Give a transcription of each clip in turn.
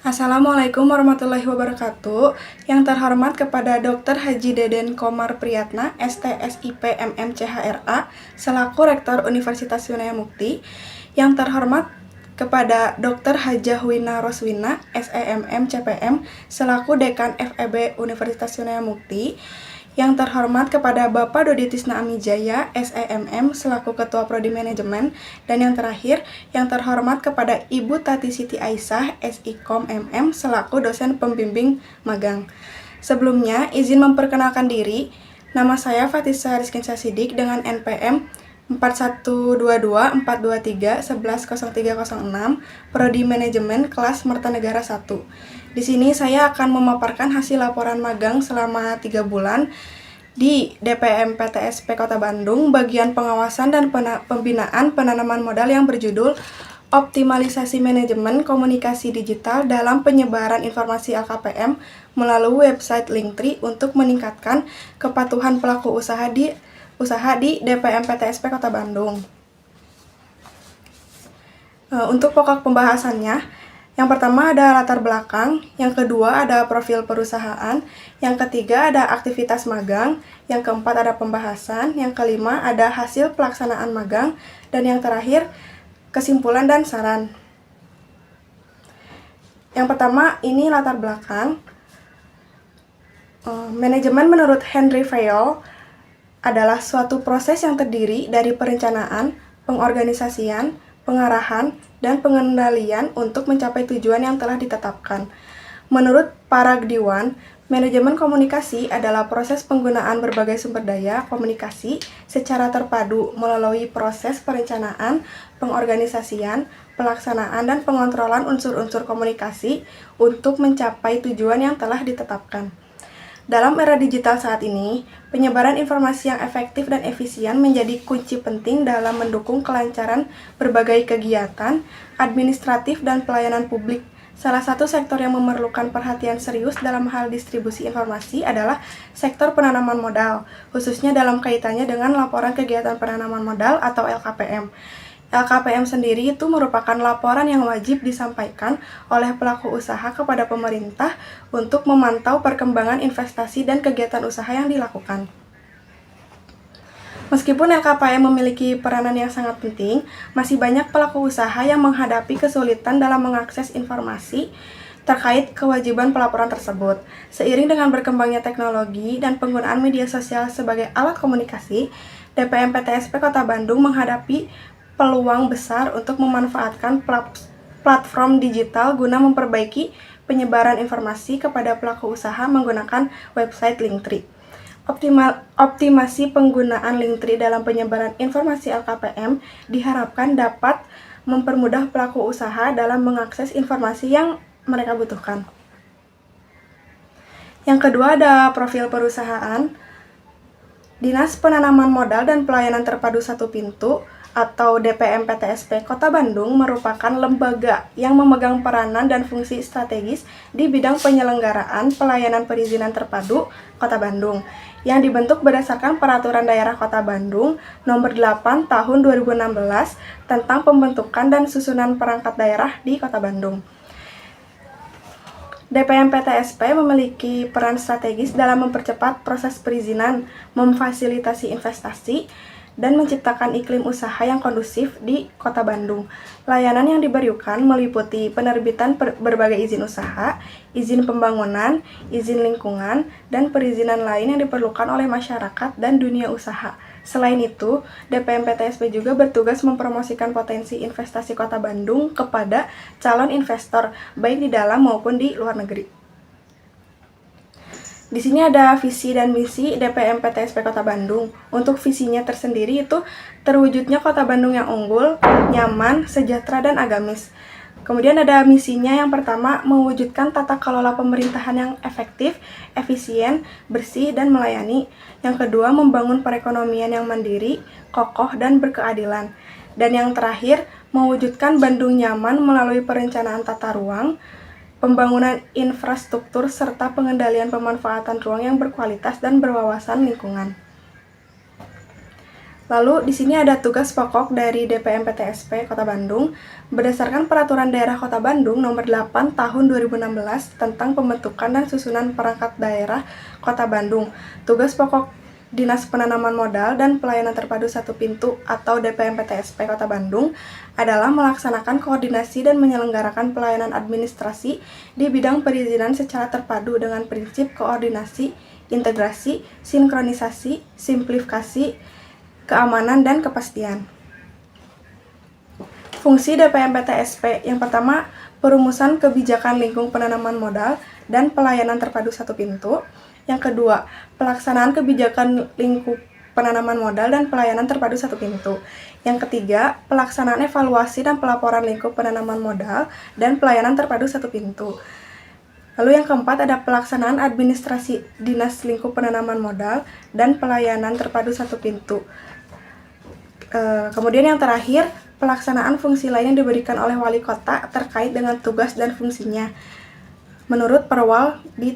Assalamualaikum warahmatullahi wabarakatuh. Yang terhormat kepada Dr. Haji Deden Komar Priyatna, STSIP MMCHRA, selaku Rektor Universitas Sunaya Mukti. Yang terhormat kepada Dr. Hajah Wina Roswina, SEMM CPM, selaku Dekan FEB Universitas Sunaya Mukti. Yang terhormat kepada Bapak Dodi Tisna Amijaya, SEMM, selaku Ketua Prodi Manajemen. Dan yang terakhir, yang terhormat kepada Ibu Tati Siti Aisyah, SIKOM MM, selaku dosen pembimbing magang. Sebelumnya, izin memperkenalkan diri. Nama saya Fatisa Rizkin Sasidik dengan NPM 4122-423-110306, Prodi Manajemen kelas Mertanegara 1. Di sini saya akan memaparkan hasil laporan magang selama 3 bulan di DPM PTSP Kota Bandung, bagian pengawasan dan pembinaan penanaman modal yang berjudul Optimalisasi Manajemen Komunikasi Digital dalam Penyebaran Informasi LKPM melalui website Linktree untuk meningkatkan kepatuhan pelaku usaha di DPM PTSP Kota Bandung. Untuk pokok pembahasannya, yang pertama ada latar belakang, yang kedua ada profil perusahaan, yang ketiga ada aktivitas magang, yang keempat ada pembahasan, yang kelima ada hasil pelaksanaan magang, dan yang terakhir kesimpulan dan saran. Yang pertama ini latar belakang. Manajemen menurut Henry Fayol adalah suatu proses yang terdiri dari perencanaan, pengorganisasian, pengarahan, dan pengendalian untuk mencapai tujuan yang telah ditetapkan. Menurut Paragdiwan, manajemen komunikasi adalah proses penggunaan berbagai sumber daya komunikasi secara terpadu melalui proses perencanaan, pengorganisasian, pelaksanaan, dan pengontrolan unsur-unsur komunikasi untuk mencapai tujuan yang telah ditetapkan. Dalam era digital saat ini, penyebaran informasi yang efektif dan efisien menjadi kunci penting dalam mendukung kelancaran berbagai kegiatan, administratif, dan pelayanan publik. Salah satu sektor yang memerlukan perhatian serius dalam hal distribusi informasi adalah sektor penanaman modal, khususnya dalam kaitannya dengan laporan kegiatan penanaman modal atau LKPM. LKPM sendiri itu merupakan laporan yang wajib disampaikan oleh pelaku usaha kepada pemerintah untuk memantau perkembangan investasi dan kegiatan usaha yang dilakukan. Meskipun LKPM memiliki peranan yang sangat penting, masih banyak pelaku usaha yang menghadapi kesulitan dalam mengakses informasi terkait kewajiban pelaporan tersebut. Seiring dengan berkembangnya teknologi dan penggunaan media sosial sebagai alat komunikasi, DPM PTSP Kota Bandung menghadapi peluang besar untuk memanfaatkan platform digital guna memperbaiki penyebaran informasi kepada pelaku usaha menggunakan website Linktree. Optimasi penggunaan Linktree dalam penyebaran informasi LKPM diharapkan dapat mempermudah pelaku usaha dalam mengakses informasi yang mereka butuhkan. Yang kedua ada profil perusahaan. Dinas Penanaman Modal dan Pelayanan Terpadu Satu Pintu atau DPM PTSP Kota Bandung merupakan lembaga yang memegang peranan dan fungsi strategis di bidang penyelenggaraan pelayanan perizinan terpadu Kota Bandung yang dibentuk berdasarkan Peraturan Daerah Kota Bandung Nomor 8 Tahun 2016 tentang pembentukan dan susunan perangkat daerah di Kota Bandung. DPM PTSP memiliki peran strategis dalam mempercepat proses perizinan, memfasilitasi investasi, dan menciptakan iklim usaha yang kondusif di Kota Bandung. Layanan yang diberikan meliputi penerbitan berbagai izin usaha, izin pembangunan, izin lingkungan, dan perizinan lain yang diperlukan oleh masyarakat dan dunia usaha. Selain itu, DPM PTSP juga bertugas mempromosikan potensi investasi Kota Bandung kepada calon investor, baik di dalam maupun di luar negeri. Di sini ada visi dan misi DPM PTSP Kota Bandung. Untuk visinya tersendiri itu terwujudnya Kota Bandung yang unggul, nyaman, sejahtera, dan agamis. Kemudian ada misinya yang pertama, mewujudkan tata kelola pemerintahan yang efektif, efisien, bersih, dan melayani. Yang kedua, membangun perekonomian yang mandiri, kokoh, dan berkeadilan. Dan yang terakhir, mewujudkan Bandung nyaman melalui perencanaan tata ruang, pembangunan infrastruktur, serta pengendalian pemanfaatan ruang yang berkualitas dan berwawasan lingkungan. Lalu di sini ada tugas pokok dari DPMPTSP Kota Bandung berdasarkan Peraturan Daerah Kota Bandung Nomor 8 Tahun 2016 tentang pembentukan dan susunan perangkat daerah Kota Bandung. Tugas pokok Dinas Penanaman Modal dan Pelayanan Terpadu Satu Pintu atau DPMPTSP Kota Bandung adalah melaksanakan koordinasi dan menyelenggarakan pelayanan administrasi di bidang perizinan secara terpadu dengan prinsip koordinasi, integrasi, sinkronisasi, simplifikasi, keamanan, dan kepastian. Fungsi DPMPTSP yang pertama, perumusan kebijakan lingkung penanaman modal dan pelayanan terpadu satu pintu. Yang kedua, pelaksanaan kebijakan lingkup penanaman modal dan pelayanan terpadu satu pintu. Yang ketiga, pelaksanaan evaluasi dan pelaporan lingkup penanaman modal dan pelayanan terpadu satu pintu. Lalu yang keempat ada pelaksanaan administrasi Dinas Lingkup Penanaman Modal dan Pelayanan Terpadu Satu Pintu. Kemudian yang terakhir, pelaksanaan fungsi lain yang diberikan oleh wali kota terkait dengan tugas dan fungsinya. Menurut Perwal di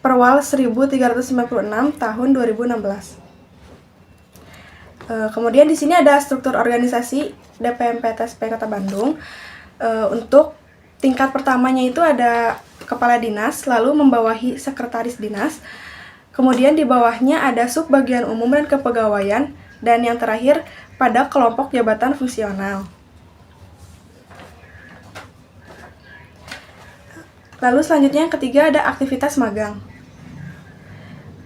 Perwal 1396 tahun 2016. Kemudian di sini ada struktur organisasi DPMPTSP Kota Bandung. Untuk tingkat pertamanya itu ada kepala dinas, lalu membawahi sekretaris dinas. Kemudian di bawahnya ada sub bagian umum dan kepegawaian, dan yang terakhir pada kelompok jabatan fungsional. Lalu selanjutnya yang ketiga ada aktivitas magang.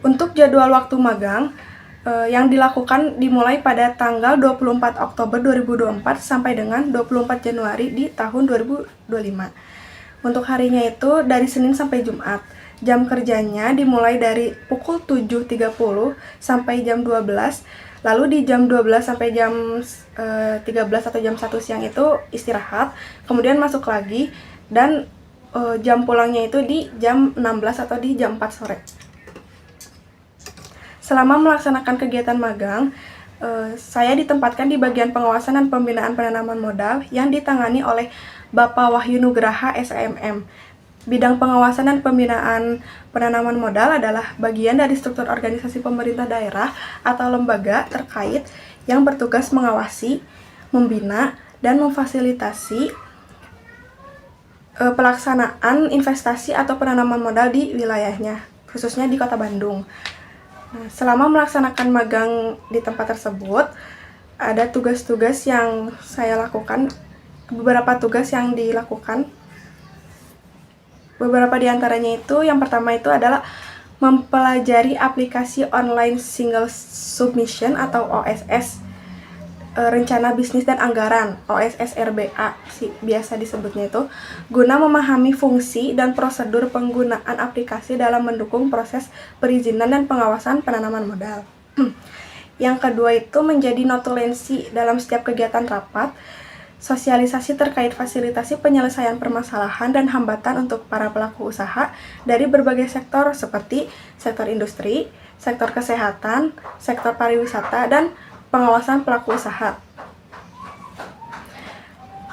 Untuk jadwal waktu magang yang dilakukan dimulai pada tanggal 24 Oktober 2024 sampai dengan 24 Januari di tahun 2025. Untuk harinya itu dari Senin sampai Jumat. Jam kerjanya dimulai dari pukul 7.30 sampai jam 12. Lalu di jam 12 sampai jam 13 atau jam 1 siang itu istirahat. Kemudian masuk lagi dan jam pulangnya itu di jam 16 atau di jam 4 sore. Selama melaksanakan kegiatan magang, saya ditempatkan di bagian pengawasan dan pembinaan penanaman modal yang ditangani oleh Bapak Wahyu Nugraha SMM. Bidang pengawasan dan pembinaan penanaman modal adalah bagian dari struktur organisasi pemerintah daerah atau lembaga terkait yang bertugas mengawasi, membina, dan memfasilitasi pelaksanaan investasi atau penanaman modal di wilayahnya, khususnya di Kota Bandung. Nah, selama melaksanakan magang di tempat tersebut, ada tugas-tugas yang saya lakukan, beberapa tugas yang dilakukan. Beberapa di antaranya itu, yang pertama itu adalah mempelajari aplikasi online single submission atau OSS, rencana bisnis dan anggaran, OSS RBA biasa disebutnya itu, guna memahami fungsi dan prosedur penggunaan aplikasi dalam mendukung proses perizinan dan pengawasan penanaman modal. Yang kedua itu menjadi notulensi dalam setiap kegiatan rapat, sosialisasi terkait fasilitasi penyelesaian permasalahan dan hambatan untuk para pelaku usaha dari berbagai sektor seperti sektor industri, sektor kesehatan, sektor pariwisata, dan pengawasan pelaku usaha.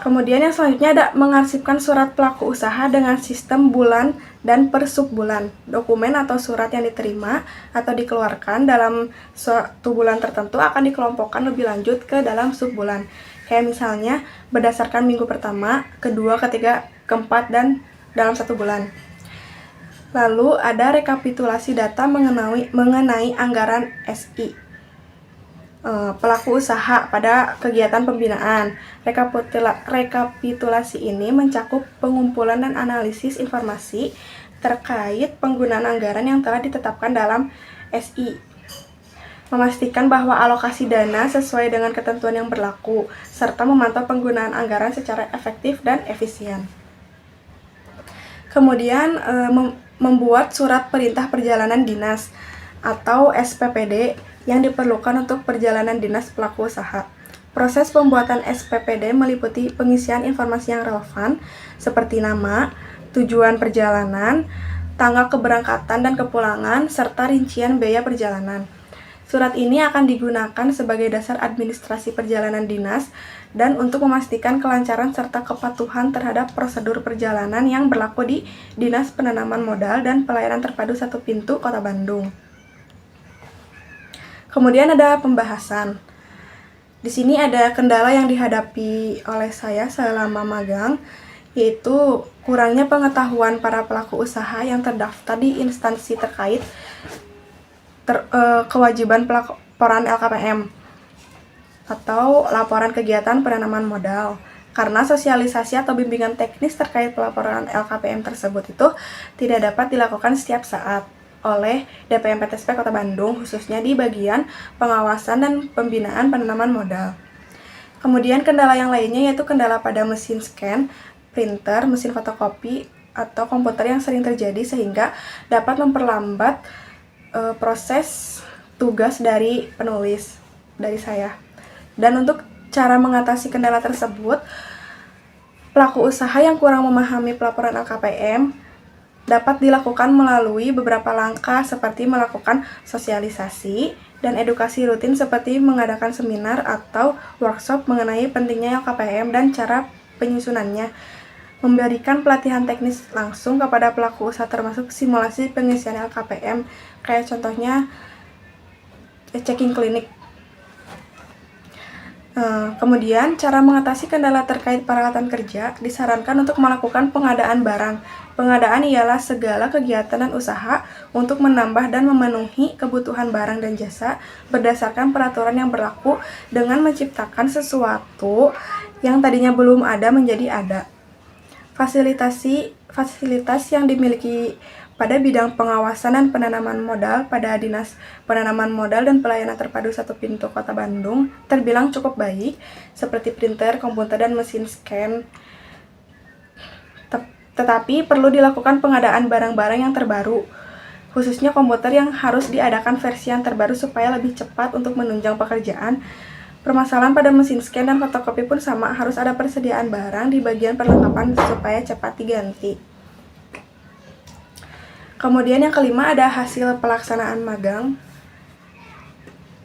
Kemudian yang selanjutnya ada mengarsipkan surat pelaku usaha dengan sistem bulan dan per subbulan. Dokumen atau surat yang diterima atau dikeluarkan dalam suatu bulan tertentu akan dikelompokkan lebih lanjut ke dalam subbulan. Kayak misalnya berdasarkan minggu pertama, kedua, ketiga, keempat, dan dalam satu bulan. Lalu ada rekapitulasi data mengenai anggaran SI. Pelaku usaha pada kegiatan pembinaan. Rekapitulasi ini mencakup pengumpulan dan analisis informasi terkait penggunaan anggaran yang telah ditetapkan dalam SI. Memastikan bahwa alokasi dana sesuai dengan ketentuan yang berlaku, serta memantau penggunaan anggaran secara efektif dan efisien. Kemudian membuat surat perintah perjalanan dinas atau SPPD yang diperlukan untuk perjalanan dinas pelaku usaha. Proses pembuatan SPPD meliputi pengisian informasi yang relevan seperti nama, tujuan perjalanan, tanggal keberangkatan dan kepulangan, serta rincian biaya perjalanan. Surat ini akan digunakan sebagai dasar administrasi perjalanan dinas dan untuk memastikan kelancaran serta kepatuhan terhadap prosedur perjalanan yang berlaku di Dinas Penanaman Modal dan Pelayanan Terpadu Satu Pintu Kota Bandung. Kemudian ada pembahasan. Di sini ada kendala yang dihadapi oleh saya selama magang, yaitu kurangnya pengetahuan para pelaku usaha yang terdaftar di instansi terkait kewajiban pelaporan LKPM atau laporan kegiatan penanaman modal. Karena sosialisasi atau bimbingan teknis terkait pelaporan LKPM tersebut itu tidak dapat dilakukan setiap saat oleh DPM PTSP Kota Bandung, khususnya di bagian pengawasan dan pembinaan penanaman modal. Kemudian kendala yang lainnya yaitu kendala pada mesin scan, printer, mesin fotokopi, atau komputer yang sering terjadi sehingga dapat memperlambat proses tugas dari penulis, dari saya. Dan untuk cara mengatasi kendala tersebut, pelaku usaha yang kurang memahami pelaporan LKPM dapat dilakukan melalui beberapa langkah seperti melakukan sosialisasi dan edukasi rutin seperti mengadakan seminar atau workshop mengenai pentingnya LKPM dan cara penyusunannya, memberikan pelatihan teknis langsung kepada pelaku usaha termasuk simulasi pengisian LKPM, kayak contohnya checking klinik. Kemudian, cara mengatasi kendala terkait peralatan kerja disarankan untuk melakukan pengadaan barang. Pengadaan ialah segala kegiatan dan usaha untuk menambah dan memenuhi kebutuhan barang dan jasa berdasarkan peraturan yang berlaku dengan menciptakan sesuatu yang tadinya belum ada menjadi ada. Fasilitas yang dimiliki pada bidang pengawasan dan penanaman modal pada Dinas Penanaman Modal dan Pelayanan Terpadu Satu Pintu Kota Bandung terbilang cukup baik, seperti printer, komputer, dan mesin scan. Tetapi perlu dilakukan pengadaan barang-barang yang terbaru, khususnya komputer yang harus diadakan versi yang terbaru supaya lebih cepat untuk menunjang pekerjaan. Permasalahan pada mesin scan dan fotokopi pun sama, harus ada persediaan barang di bagian perlengkapan supaya cepat diganti. Kemudian yang kelima ada hasil pelaksanaan magang.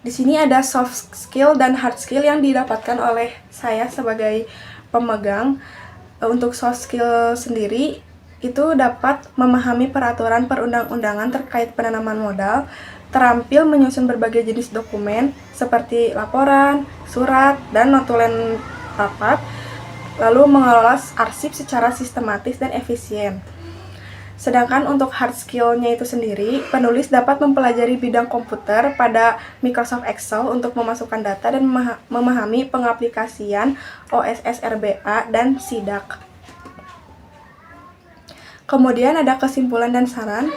Di sini ada soft skill dan hard skill yang didapatkan oleh saya sebagai pemegang. Untuk soft skill sendiri itu dapat memahami peraturan perundang-undangan terkait penanaman modal, terampil menyusun berbagai jenis dokumen seperti laporan, surat, dan notulen rapat, lalu mengelola arsip secara sistematis dan efisien. Sedangkan untuk hard skill-nya itu sendiri, penulis dapat mempelajari bidang komputer pada Microsoft Excel untuk memasukkan data dan memahami pengaplikasian OSS RBA dan SIDAC. Kemudian ada kesimpulan dan saran.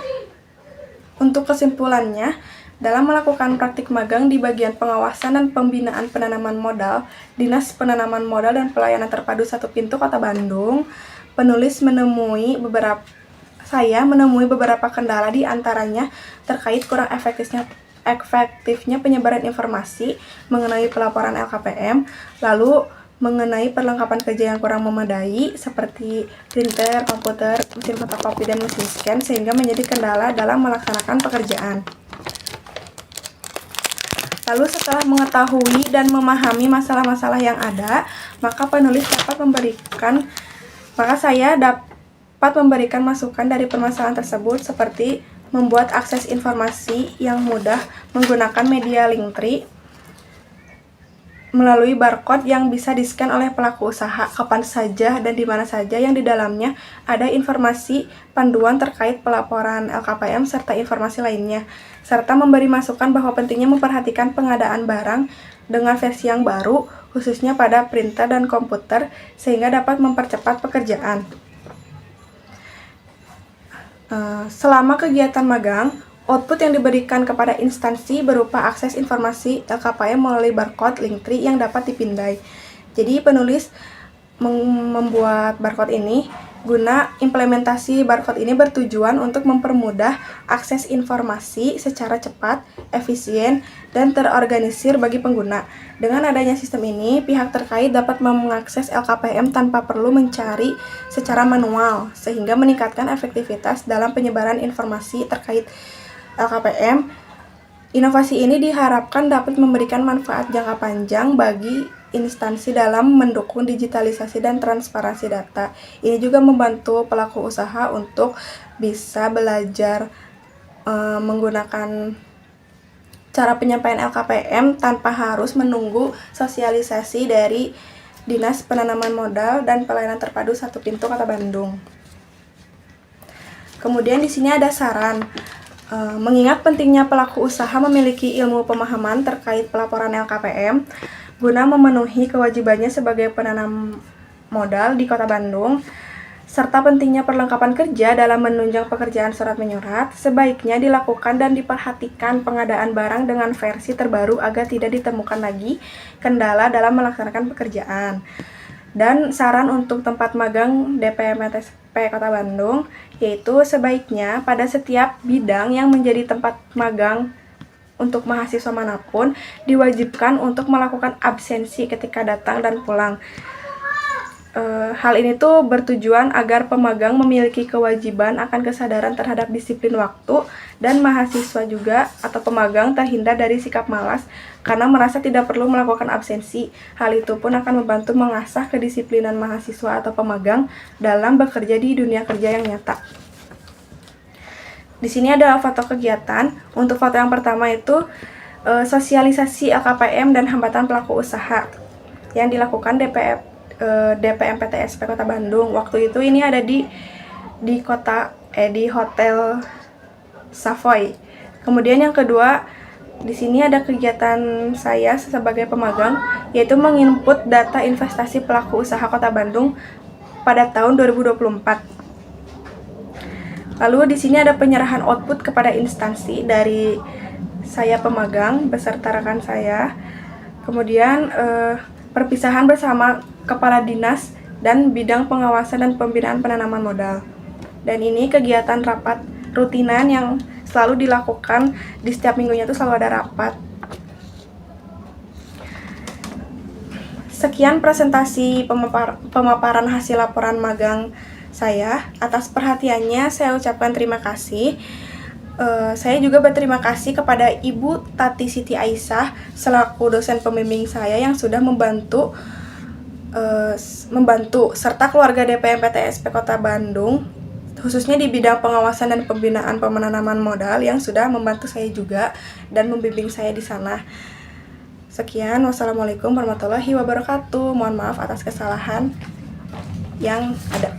Untuk kesimpulannya, dalam melakukan praktik magang di bagian pengawasan dan pembinaan penanaman modal, Dinas Penanaman Modal dan Pelayanan Terpadu Satu Pintu Kota Bandung, penulis menemui beberapa kendala, di antaranya terkait kurang efektifnya penyebaran informasi mengenai pelaporan LKPM, lalu mengenai perlengkapan kerja yang kurang memadai seperti printer, komputer, mesin fotokopi, dan mesin scan sehingga menjadi kendala dalam melaksanakan pekerjaan. Lalu setelah mengetahui dan memahami masalah-masalah yang ada, maka saya dapat memberikan masukan dari permasalahan tersebut seperti membuat akses informasi yang mudah menggunakan media Linktree melalui barcode yang bisa di-scan oleh pelaku usaha kapan saja dan di mana saja, yang di dalamnya ada informasi panduan terkait pelaporan LKPM serta informasi lainnya, serta memberi masukan bahwa pentingnya memperhatikan pengadaan barang dengan versi yang baru, khususnya pada printer dan komputer, sehingga dapat mempercepat pekerjaan. Selama kegiatan magang, output yang diberikan kepada instansi berupa akses informasi LKPM melalui barcode Linktree yang dapat dipindai. Jadi penulis membuat barcode ini guna implementasi barcode ini bertujuan untuk mempermudah akses informasi secara cepat, efisien, dan terorganisir bagi pengguna. Dengan adanya sistem ini, pihak terkait dapat mengakses LKPM tanpa perlu mencari secara manual, sehingga meningkatkan efektivitas dalam penyebaran informasi terkait LKPM. Inovasi ini diharapkan dapat memberikan manfaat jangka panjang bagi instansi dalam mendukung digitalisasi dan transparansi data. Ini juga membantu pelaku usaha untuk bisa belajar menggunakan cara penyampaian LKPM tanpa harus menunggu sosialisasi dari Dinas Penanaman Modal dan Pelayanan Terpadu Satu Pintu Kota Bandung. Kemudian di sini ada saran. Mengingat pentingnya pelaku usaha memiliki ilmu pemahaman terkait pelaporan LKPM guna memenuhi kewajibannya sebagai penanam modal di Kota Bandung, serta pentingnya perlengkapan kerja dalam menunjang pekerjaan surat menyurat, sebaiknya dilakukan dan diperhatikan pengadaan barang dengan versi terbaru agar tidak ditemukan lagi kendala dalam melaksanakan pekerjaan. Dan saran untuk tempat magang DPM-PTSP Kota Bandung, yaitu sebaiknya pada setiap bidang yang menjadi tempat magang untuk mahasiswa manapun diwajibkan untuk melakukan absensi ketika datang dan pulang. Hal ini tuh bertujuan agar pemagang memiliki kewajiban akan kesadaran terhadap disiplin waktu dan mahasiswa juga atau pemagang terhindar dari sikap malas karena merasa tidak perlu melakukan absensi. Hal itu pun akan membantu mengasah kedisiplinan mahasiswa atau pemagang dalam bekerja di dunia kerja yang nyata. Di sini ada foto kegiatan. Untuk foto yang pertama itu sosialisasi LKPM dan hambatan pelaku usaha yang dilakukan DPM PTSP Kota Bandung. Waktu itu ini ada di Hotel Savoy. Kemudian yang kedua, di sini ada kegiatan saya sebagai pemagang, yaitu menginput data investasi pelaku usaha Kota Bandung pada tahun 2024. Lalu di sini ada penyerahan output kepada instansi dari saya pemagang beserta rekan saya. Kemudian perpisahan bersama kepala dinas dan bidang pengawasan dan pembinaan penanaman modal. Dan ini kegiatan rapat rutinan yang selalu dilakukan di setiap minggunya itu selalu ada rapat. Sekian presentasi pemaparan hasil laporan magang saya. Atas perhatiannya saya ucapkan terima kasih. Saya juga berterima kasih kepada Ibu Tati Siti Aisyah selaku dosen pembimbing saya yang sudah membantu serta keluarga DPM PTSP Kota Bandung khususnya di bidang pengawasan dan pembinaan penanaman modal yang sudah membantu saya juga dan membimbing saya di sana. Sekian, wassalamualaikum warahmatullahi wabarakatuh. Mohon maaf atas kesalahan yang ada.